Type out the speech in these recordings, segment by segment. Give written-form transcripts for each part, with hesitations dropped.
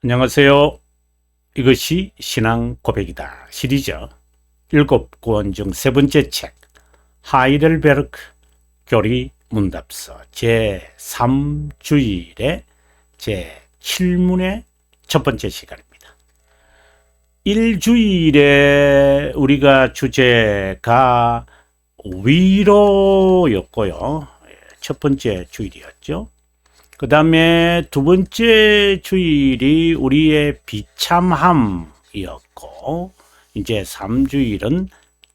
안녕하세요. 이것이 신앙 고백이다 시리즈 7권 중 세 번째 책 하이델베르크 교리 문답서 제3주일의 제7문의 첫 번째 시간입니다. 1주일에 우리가 주제가 위로였고요. 첫 번째 주일이었죠. 그 다음에 두 번째 주일이 우리의 비참함이었고, 이제 3주일은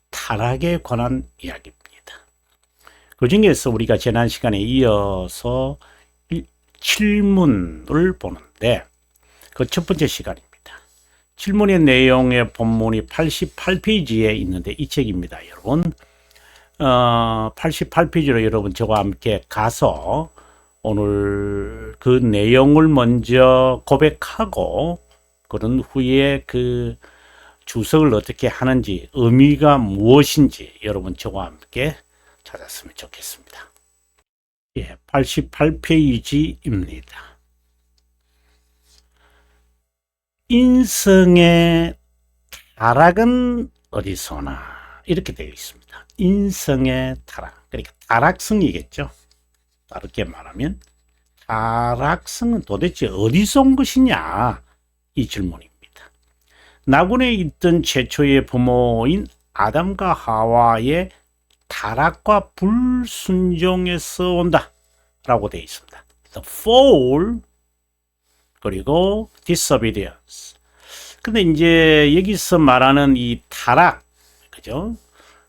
타락에 관한 이야기입니다. 그 중에서 우리가 지난 시간에 이어서 7문을 보는데, 그 첫 번째 시간입니다. 7문의 내용의 본문이 88페이지에 있는데 이 책입니다, 여러분. 88페이지로 여러분 저와 함께 가서 오늘 그 내용을 먼저 고백하고 그런 후에 그 주석을 어떻게 하는지 의미가 무엇인지 여러분 저와 함께 찾았으면 좋겠습니다. 88페이지입니다. 인성의 타락은 어디서나 이렇게 되어 있습니다. 인성의 타락, 그러니까 타락성이겠죠. 다르게 말하면 타락성은 도대체 어디서 온 것이냐, 이 질문입니다. 나군에 있던 최초의 부모인 아담과 하와의 타락과 불순종에서 온다 라고 되어 있습니다. The fall 그리고 disobedience. 근데 이제 여기서 말하는 이 타락, 그죠?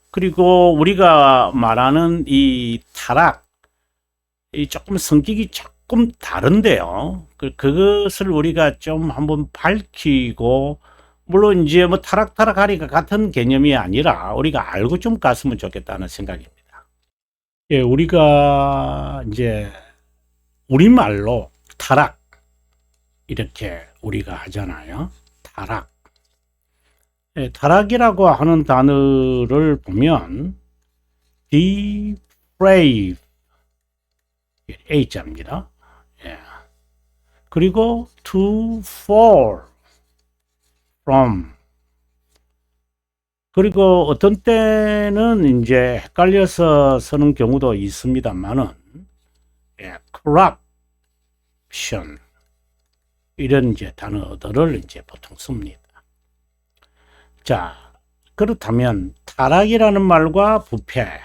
그리고 우리가 말하는 이 타락, 조금 성격이 조금 다른데요. 그것을 우리가 좀 한번 밝히고, 물론 이제 뭐 타락하리가 같은 개념이 아니라 우리가 알고 좀 갔으면 좋겠다는 생각입니다. 예, 우리가 이제 우리말로 타락 이렇게 우리가 하잖아요. 타락. 예, 타락이라고 하는 단어를 보면 depraved A자입니다. 예. 그리고 to fall from. 그리고 어떤 때는 이제 헷갈려서 쓰는 경우도 있습니다만은, 예, corruption. 이런 이제 단어들을 이제 보통 씁니다. 자, 그렇다면 타락이라는 말과 부패,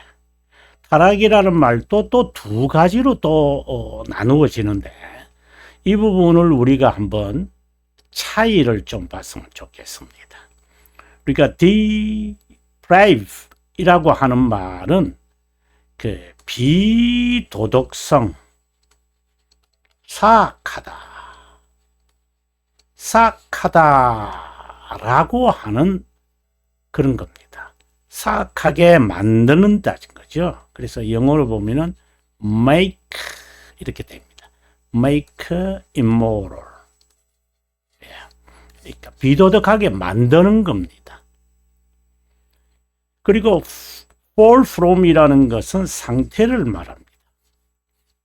타락이라는 말도 또 두 가지로 또 나누어지는데 이 부분을 우리가 한번 차이를 좀 봤으면 좋겠습니다. 그러니까 deprave 이라고 하는 말은 그 비도덕성, 사악하다라고 하는 그런 겁니다. 사악하게 만드는다는 거죠. 그래서 영어로 보면은 make 이렇게 됩니다. make immoral. 그러니까 비도덕하게 만드는 겁니다. 그리고 fall from이라는 것은 상태를 말합니다.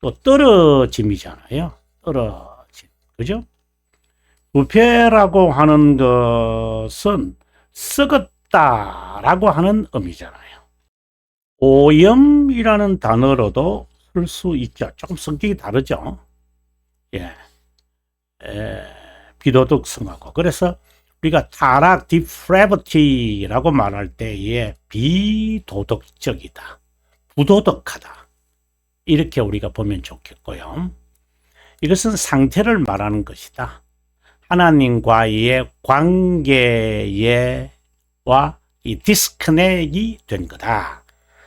또 떨어짐이잖아요. 떨어짐. 그죠? 부패라고 하는 것은 썩었다라고 하는 의미잖아요. 오염이라는 단어로도 쓸 수 있죠. 조금 성격이 다르죠. 예. 비도덕성하고. 그래서 우리가 타락, depravity라고 말할 때에 비도덕적이다, 부도덕하다, 이렇게 우리가 보면 좋겠고요. 이것은 상태를 말하는 것이다. 하나님과의 관계와 이 디스커넥이 된 거다.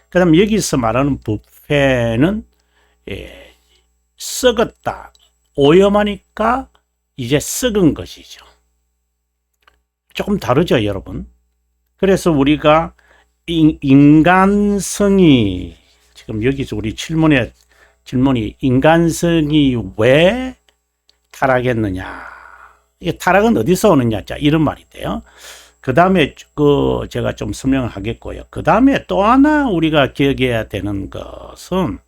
그 다음 여기서 말하는 부패는 썩었다, 오염하니까 이제 썩은 것이죠. 조금 다르죠, 여러분? 그래서 우리가 인간성이, 지금 여기서 우리 질문이 인간성이 왜 타락했느냐, 이게 타락은 어디서 오느냐, 자, 이런 말인데요. 그 다음에 제가 좀 설명을 하겠고요. 그 다음에 또 하나 우리가 기억해야 되는 것은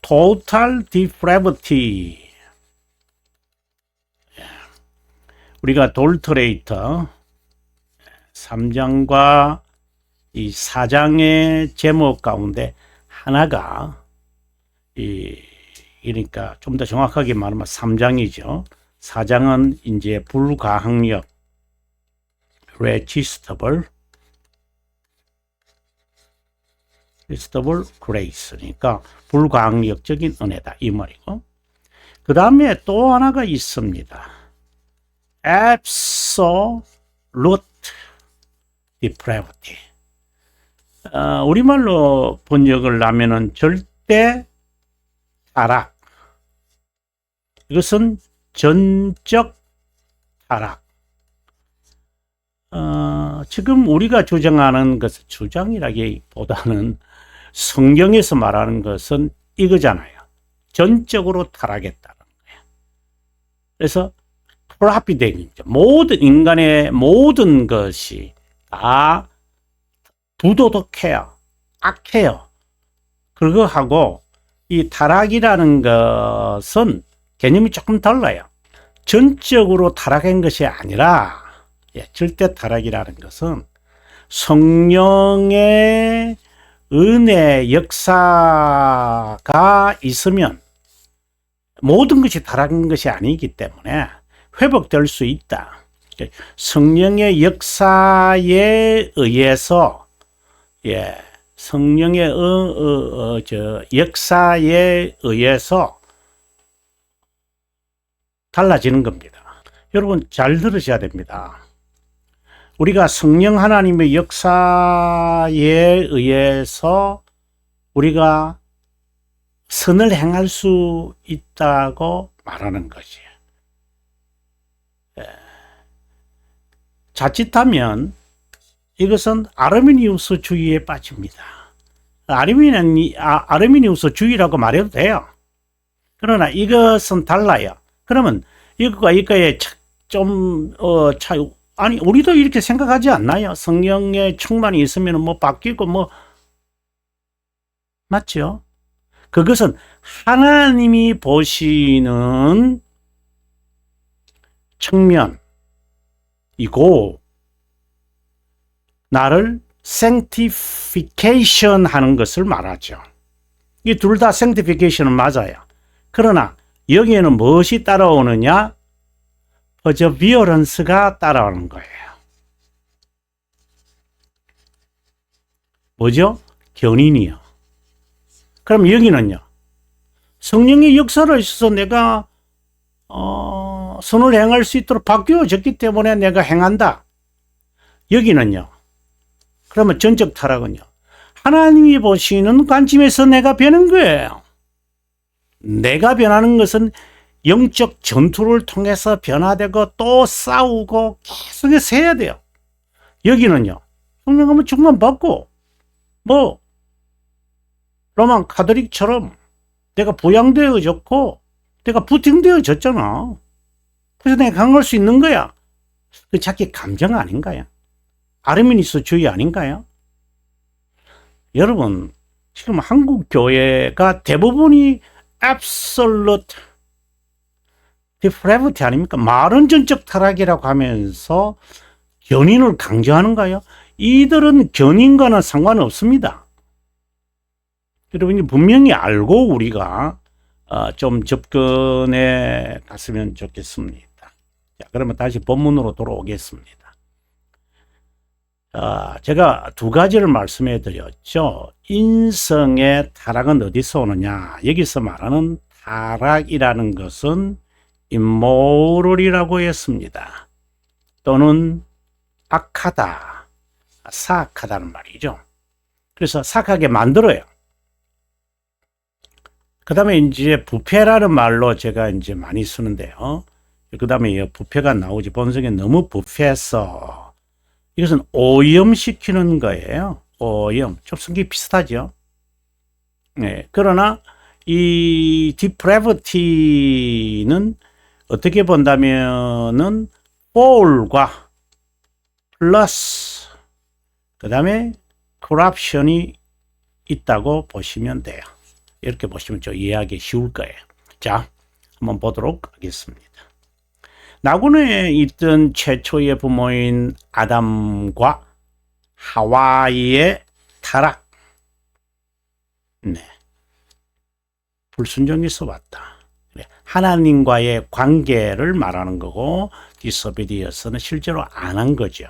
total depravity 우리가 돌트레이터 3장과 이 4장의 제목 가운데 하나가 그러니까 좀 더 정확하게 말하면 3장이죠. 4장은 이제 불가항력 resistible grace니까 불가항력적인 은혜다 이 말이고, 그 다음에 또 하나가 있습니다. absolute depravity. 우리말로 번역을 하면은 절대 타락. 이것은 전적 타락. 지금 우리가 주장하는 것은, 주장이라기보다는 성경에서 말하는 것은 이거잖아요. 전적으로 타락했다는 거예요. 그래서 트랍이 되는 거죠. 모든 인간의 모든 것이 다 부도덕해요. 악해요. 그거하고 이 타락이라는 것은 개념이 조금 달라요. 전적으로 타락한 것이 아니라, 절대 타락이라는 것은 성령의 은혜 역사가 있으면 모든 것이 타락한 것이 아니기 때문에 회복될 수 있다. 성령의 역사에 의해서, 성령의 역사에 의해서 달라지는 겁니다. 여러분 잘 들으셔야 됩니다. 우리가 성령 하나님의 역사에 의해서 우리가 선을 행할 수 있다고 말하는 것이, 자칫하면 이것은 아르미니우스주의에 빠집니다. 아르미니우스주의라고 말해도 돼요. 그러나 이것은 달라요. 그러면 이것과 이거의 차이, 아니 우리도 이렇게 생각하지 않나요? 성령의 충만이 있으면 뭐 바뀌고 뭐, 맞죠? 그것은 하나님이 보시는 측면이고, 나를 sanctification 하는 것을 말하죠. 이 둘 다 sanctification은 맞아요. 그러나 여기에는 무엇이 따라오느냐? perseverance가 따라오는 거예요. 뭐죠? 견인이요. 그럼 여기는요, 성령의 역사로 있어서 내가 선을 행할 수 있도록 바뀌어졌기 때문에 내가 행한다. 여기는요, 그러면 전적 타락은요, 하나님이 보시는 관점에서 내가 변한 거예요. 내가 변하는 것은 영적 전투를 통해서 변화되고 또 싸우고 계속해서 해야 돼요. 여기는요, 성령하면 죽만 받고 뭐 로만 카톨릭처럼 내가 부양되어졌고 내가 부팅되어졌잖아. 그래서 내가 강할 수 있는 거야. 그 자기 감정 아닌가요? 아르미니스주의 아닌가요? 여러분, 지금 한국 교회가 대부분이 absolute depravity 아닙니까? 말은 전적 타락이라고 하면서 견인을 강조하는가요? 이들은 견인과는 상관없습니다. 여러분이 분명히 알고 우리가 좀 접근해 갔으면 좋겠습니다. 자, 그러면 다시 본문으로 돌아오겠습니다. 제가 두 가지를 말씀해 드렸죠. 인성의 타락은 어디서 오느냐? 여기서 말하는 타락이라는 것은 imoral이라고 했습니다. 또는 악하다, 사악하다는 말이죠. 그래서 사악하게 만들어요. 그 다음에 이제 부패라는 말로 제가 이제 많이 쓰는데요. 그 다음에 부패가 나오지. 본성에 너무 부패해서 이것은 오염시키는 거예요. 오염. 좀 성격이 비슷하죠. 네. 그러나 이 depravity는 어떻게 본다면은 fall과 플러스 그 다음에 corruption이 있다고 보시면 돼요. 이렇게 보시면 좀 이해하기 쉬울 거예요. 자, 한번 보도록 하겠습니다. 낙원에 있던 최초의 부모인 아담과 하와이의 타락. 네. 불순종에서 왔다. 하나님과의 관계를 말하는 거고, 디sobedience는 실제로 안 한 거죠.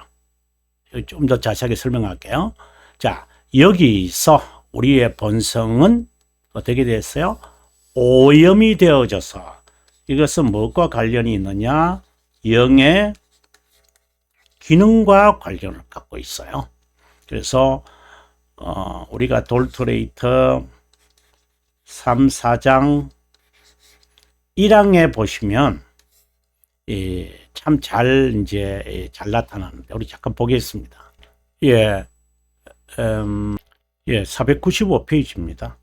좀 더 자세하게 설명할게요. 자, 여기서 우리의 본성은 어떻게 됐어요? 오염이 되어져서, 이것은 무엇과 관련이 있느냐? 영의 기능과 관련을 갖고 있어요. 그래서 우리가 돌토레이터 3, 4장 1항에 보시면 참 잘 나타나는데, 우리 잠깐 보겠습니다. 495페이지입니다.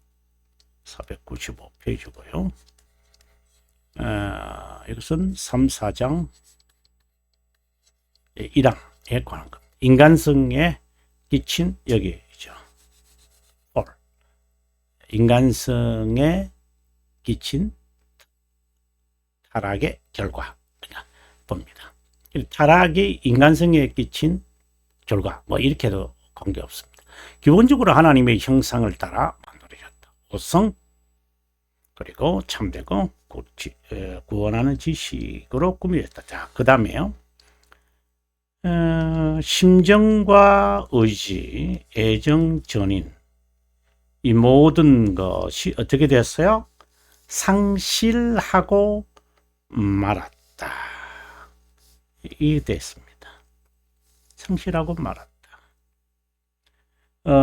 495페이지고요. 이것은 3, 4장 1항에 관한 겁니다. 인간성에 끼친, 여기죠. 인간성에 끼친 타락의 결과 봅니다. 타락이 인간성에 끼친 결과, 뭐 이렇게도 관계없습니다. 기본적으로 하나님의 형상을 따라 만들어졌다. 오성, 그리고 참되고 구원하는 지식으로 꾸며졌다. 자, 그 다음에요. 심정과 의지, 애정, 전인, 이 모든 것이 어떻게 됐어요? 상실하고 말았다. 이게 됐습니다. 상실하고 말았다.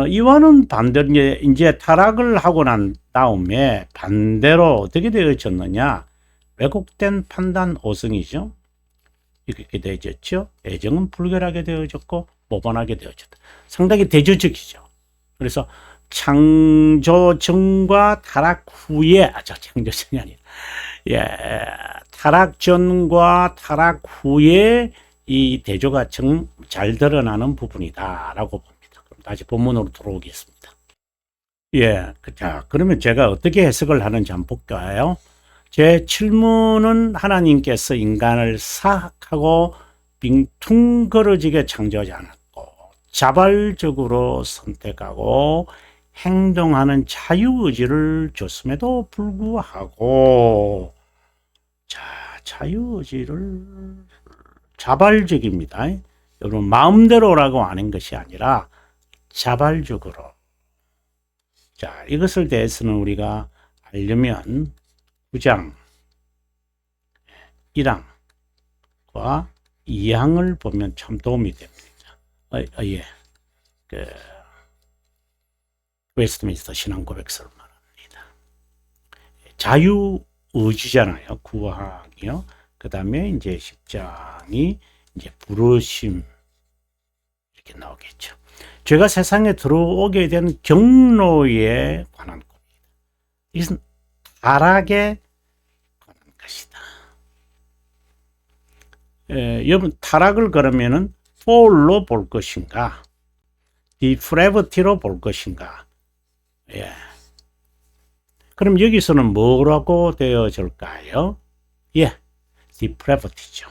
이와는 반대로 이제 타락을 하고 난 다음에 반대로 어떻게 되어졌느냐? 왜곡된 판단 오성이죠. 이렇게 되어졌죠. 애정은 불결하게 되어졌고 모반하게 되어졌다. 상당히 대조적이죠. 그래서 창조 전과 타락 후에, 창조 전이 아니라, 타락 전과 타락 후에 이 대조가 잘 드러나는 부분이다라고 봅니다. 그럼 다시 본문으로 들어오겠습니다. 자, 그러면 제가 어떻게 해석을 하는지 한번 볼까요? 제 질문은 하나님께서 인간을 사악하고 빙퉁거려지게 창조하지 않았고 자발적으로 선택하고 행동하는 자유의지를 줬음에도 불구하고, 자, 자유의지를 자발적입니다. 여러분, 마음대로라고 하는 것이 아니라 자발적으로. 자, 이것을 대해서는 우리가 알려면 9장 1항과 2항을 보면 참 도움이 됩니다. 웨스트민스터 신앙 고백서를 말합니다. 자유의지잖아요. 9항이요. 그 다음에 이제 10장이 이제 부르심, 이렇게 나오겠죠. 죄가 세상에 들어오게 된 경로에 관한 겁니다. 이것은 타락에 관한 것이다. 여러분, 타락을 그러면은 fall로 볼 것인가, depravity로 볼 것인가. 그럼 여기서는 뭐라고 되어질까요? depravity죠.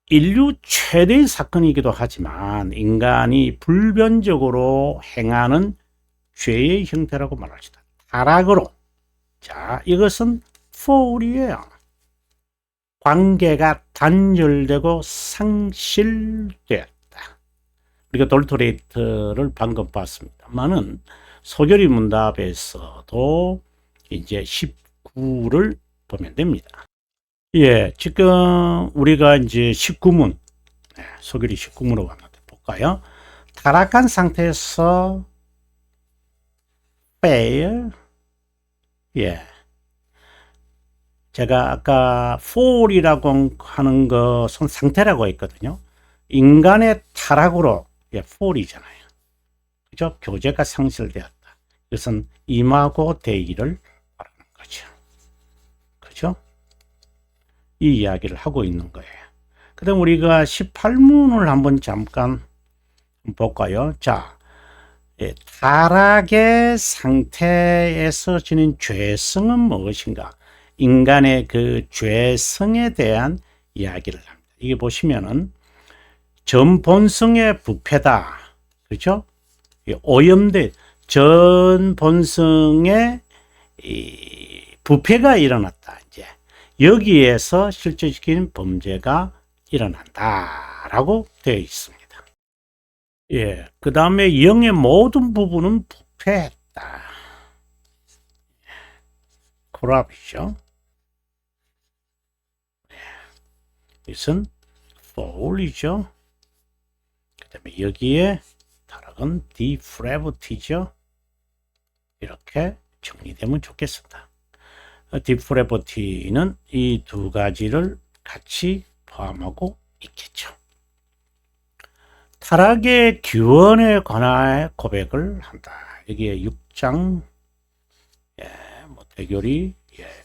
인류 최대의 사건이기도 하지만 인간이 불변적으로 행하는 죄의 형태라고 말할 수 있다. 타락으로. 자, 이것은 fall이에요. 관계가 단절되고 상실되었다. 우리가 돌토레이터를 방금 봤습니다만은 소결의 문답에서도 이제 19를 보면 됩니다. 지금 우리가 이제 19문, 소결이 19문으로 왔는데 볼까요? 타락한 상태에서 fail, 제가 아까 fall이라고 하는 것은 상태라고 했거든요. 인간의 타락으로 fall이잖아요. 그죠? 교제가 상실되었다. 이것은 임하고 대의를 말하는 거죠. 그죠? 이 이야기를 하고 있는 거예요. 그 다음 우리가 18문을 한번 잠깐 볼까요? 자, 타락의 상태에서 지닌 죄성은 무엇인가? 인간의 그 죄성에 대한 이야기를 합니다. 이게 보시면은 전 본성의 부패다. 그렇죠? 오염된 전 본성의 부패가 일어났다. 이제 여기에서 실제적인 범죄가 일어난다라고 되어 있습니다. 예, 그 다음에 영의 모든 부분은 부패했다. 코랍이죠. 이것은 soul이죠. 그 다음에 여기에 타락은 depravity죠. 이렇게 정리되면 좋겠습니다. depravity는 이 두 가지를 같이 포함하고 있겠죠. 타락의 기원에 관하여 고백을 한다. 여기에 6장 대결이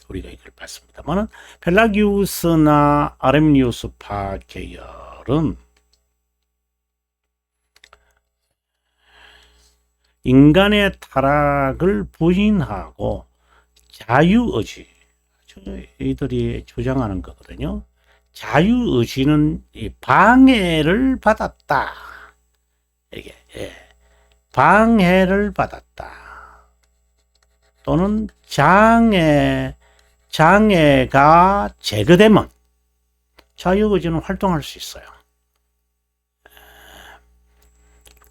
우리가 이걸 봤습니다만은 펠라기우스나 아르미니우스파 계열은 인간의 타락을 부인하고 자유의지, 이들이 주장하는 거거든요. 자유의지는 방해를 받았다. 이게 방해를 받았다. 또는 장애가 제거되면 자유의지는 활동할 수 있어요.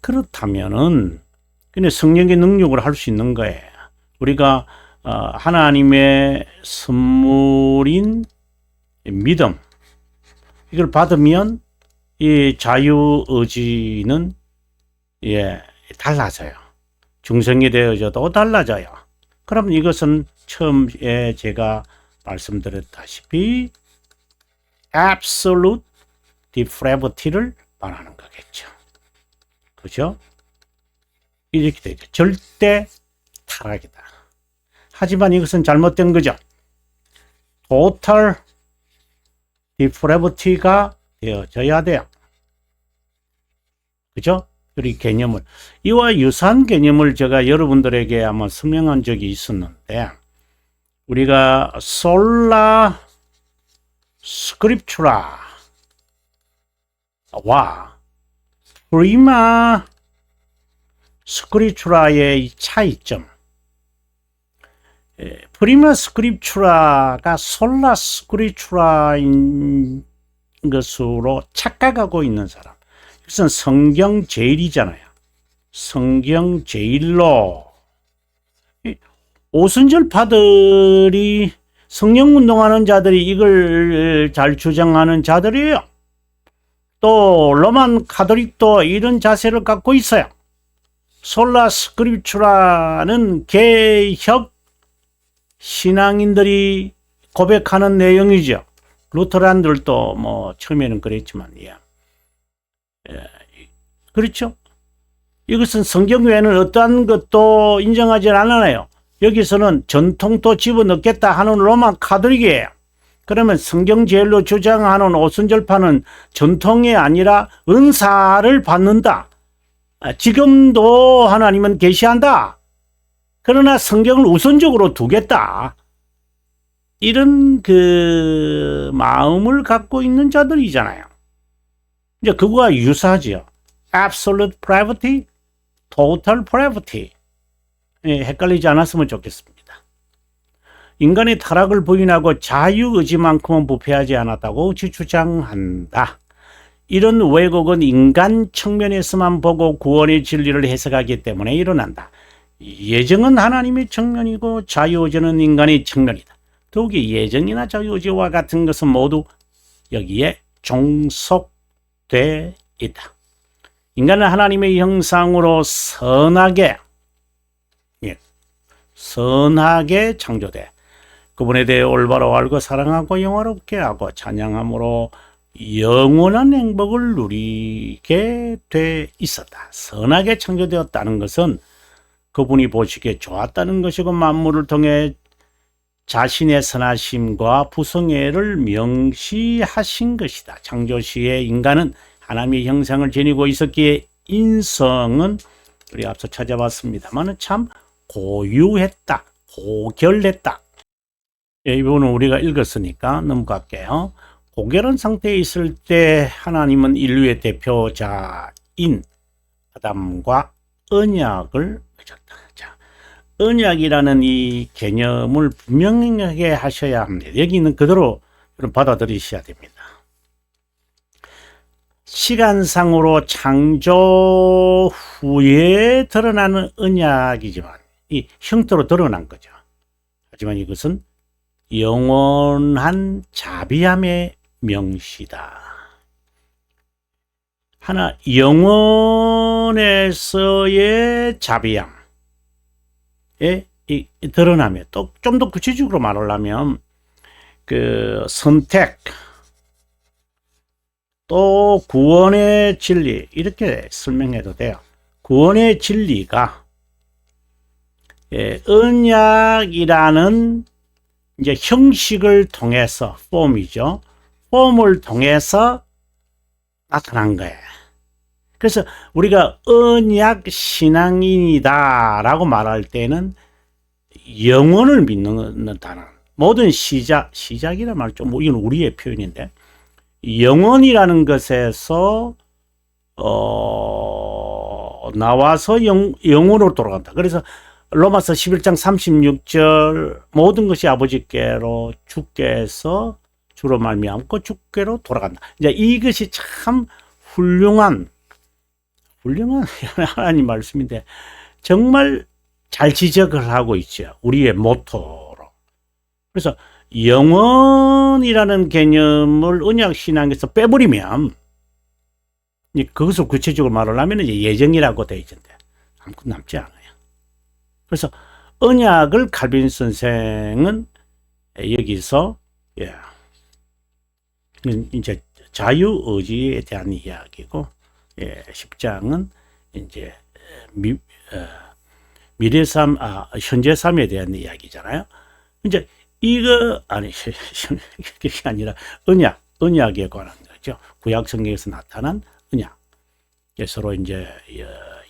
그렇다면은 근데 성령의 능력을 할 수 있는 거예요. 우리가 하나님의 선물인 믿음 이걸 받으면 이 자유의지는 달라져요. 중성이 되어져도 달라져요. 그럼 이것은 처음에 제가 말씀드렸다시피 absolute depravity를 말하는 거겠죠. 그죠? 이렇게 되죠. 절대 타락이다. 하지만 이것은 잘못된 거죠. total depravity가 되어져야 돼요. 그죠? 우리 개념을 이와 유사한 개념을 제가 여러분들에게 아마 설명한 적이 있었는데 우리가 솔라 스크립투라와 프리마 스크립투라의 차이점. 프리마 스크립투라가 솔라 스크립투라인 것으로 착각하고 있는 사람. 이것은 성경 제일이잖아요. 성경 제일로 오순절파들이 성령 운동하는 자들이 이걸 잘 주장하는 자들이에요. 또 로만 가톨릭도 이런 자세를 갖고 있어요. 솔라 스크립투라는 개혁 신앙인들이 고백하는 내용이죠. 루터란들도 뭐 처음에는 그랬지만 그렇죠. 이것은 성경 외에는 어떠한 것도 인정하지 않아요. 여기서는 전통도 집어넣겠다 하는 로마 가톨릭이에요. 그러면 성경 제일로 주장하는 오순절파는 전통이 아니라 은사를 받는다. 지금도 하나님은 계시한다. 그러나 성경을 우선적으로 두겠다. 이런 그 마음을 갖고 있는 자들이잖아요. 이제 그거와 유사하죠. Absolute pravity, total pravity. 헷갈리지 않았으면 좋겠습니다. 인간의 타락을 부인하고 자유의지만큼은 부패하지 않았다고 주장한다. 이런 왜곡은 인간 측면에서만 보고 구원의 진리를 해석하기 때문에 일어난다. 예정은 하나님의 측면이고 자유의지는 인간의 측면이다. 더욱이 예정이나 자유의지와 같은 것은 모두 여기에 종속돼 있다. 인간은 하나님의 형상으로 선하게 창조돼 그분에 대해 올바로 알고 사랑하고 영화롭게 하고 찬양함으로 영원한 행복을 누리게 돼 있었다. 선하게 창조되었다는 것은 그분이 보시기에 좋았다는 것이고 만물을 통해 자신의 선하심과 부성애를 명시하신 것이다. 창조시에 인간은 하나님의 형상을 지니고 있었기에 인성은 우리 앞서 찾아봤습니다만 참 고유했다, 고결했다. 예, 이 부분은 우리가 읽었으니까 넘어갈게요. 고결한 상태에 있을 때 하나님은 인류의 대표자인 아담과 언약을 맺었다. 자, 언약이라는 이 개념을 분명하게 하셔야 합니다. 여기는 그대로 받아들이셔야 됩니다. 시간상으로 창조 후에 드러나는 언약이지만 이 형태로 드러난 거죠. 하지만 이것은 영원한 자비함의 명시다. 하나 영원에서의 자비함에 드러나며 또 좀 더 구체적으로 말하려면 그 선택 또 구원의 진리 이렇게 설명해도 돼요. 구원의 진리가 언약이라는 이제 형식을 통해서 폼이죠. 폼을 통해서 나타난 거예요. 그래서 우리가 언약 신앙인이다라고 말할 때는 영혼을 믿는다는 모든 시작이라 말 좀 이건 우리의 표현인데 영혼이라는 것에서 나와서 영혼으로 돌아간다. 그래서 로마서 11장 36절 모든 것이 아버지께로 주께서 주로 말미암고 주께로 돌아간다. 이제 이것이 참 훌륭한 하나님 말씀인데 정말 잘 지적을 하고 있죠. 우리의 모토로. 그래서 영원이라는 개념을 언약 신앙에서 빼버리면 그것을 구체적으로 말하려면 이제 예정이라고 되어 있는데 아무것도 남지 않아요. 그래서 언약을 칼빈 선생은 여기서 이제 자유의지에 대한 이야기고 10장은 이제 미래 삶, 현재 삶에 대한 이야기잖아요. 이제 이거 그게 아니라 언약에 관한 거죠. 구약 성경에서 나타난 언약. 서로 이제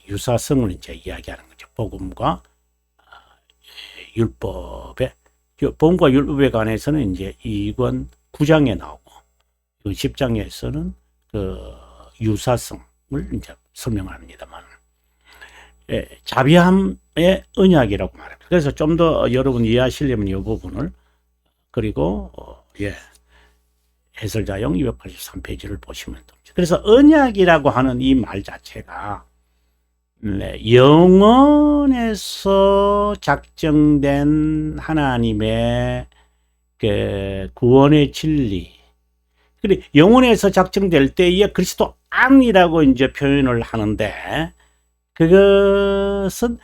유사성을 이제 이야기하는 거죠. 복음과 복음과 율법에 관해서는 이제 2권 9장에 나오고 10장에서는 그 유사성을 이제 설명합니다만 자비함의 언약이라고 말합니다. 그래서 좀 더 여러분 이해하시려면 이 부분을 그리고 해설자용 283페이지를 보시면 됩니다. 그래서 언약이라고 하는 이 말 자체가 영원에서 작정된 하나님의 그 구원의 진리. 그리고 영원에서 작정될 때에 그리스도 안이라고 이제 표현을 하는데 그것은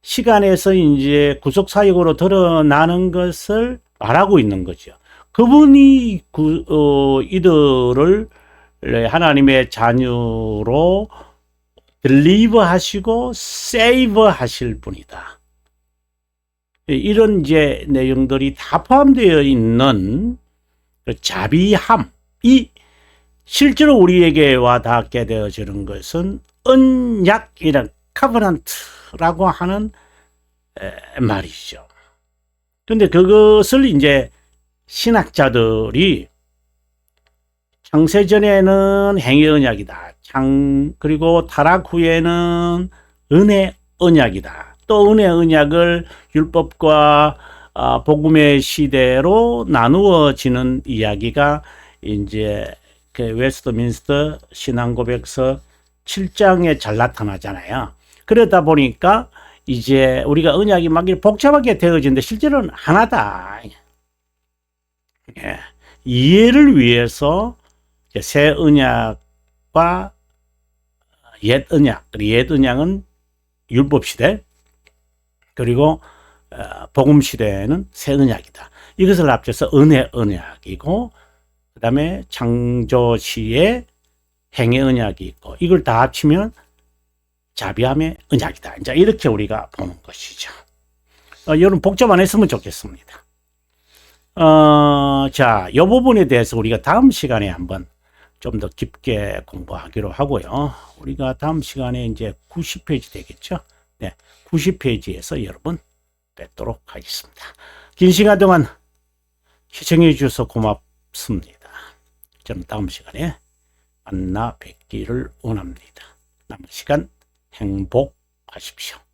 시간에서 이제 구속 사역으로 드러나는 것을 말하고 있는 거죠. 그분이 이들을 하나님의 자녀로 딜리버 하시고 세이브 하실 분이다. 이런 이제 내용들이 다 포함되어 있는 자비함이 실제로 우리에게 와닿게 되어지는 것은 언약이란 카버넌트라고 하는 말이죠. 그런데 그것을 이제 신학자들이 창세전에는 행위 언약이다. 그리고 타락 후에는 은혜 언약이다. 또 은혜 언약을 율법과 복음의 시대로 나누어지는 이야기가 이제 그 웨스트민스터 신앙고백서 7장에 잘 나타나잖아요. 그러다 보니까 이제 우리가 언약이 막 복잡하게 되어지는데 실제로는 하나다. 이해를 위해서 새 언약과 옛 언약, 옛 언약은 율법 시대, 그리고 복음 시대는 새 언약이다. 이것을 합쳐서 은혜 언약이고, 그 다음에 창조 시에 행의 언약이 있고, 이걸 다 합치면 자비함의 언약이다. 이제 이렇게 우리가 보는 것이죠. 여러분 복잡 안 했으면 좋겠습니다. 자, 이 부분에 대해서 우리가 다음 시간에 한번 좀 더 깊게 공부하기로 하고요. 우리가 다음 시간에 이제 90페이지 되겠죠? 네, 90페이지에서 여러분 뵙도록 하겠습니다. 긴 시간 동안 시청해 주셔서 고맙습니다. 저는 다음 시간에 만나 뵙기를 원합니다. 남은 시간 행복하십시오.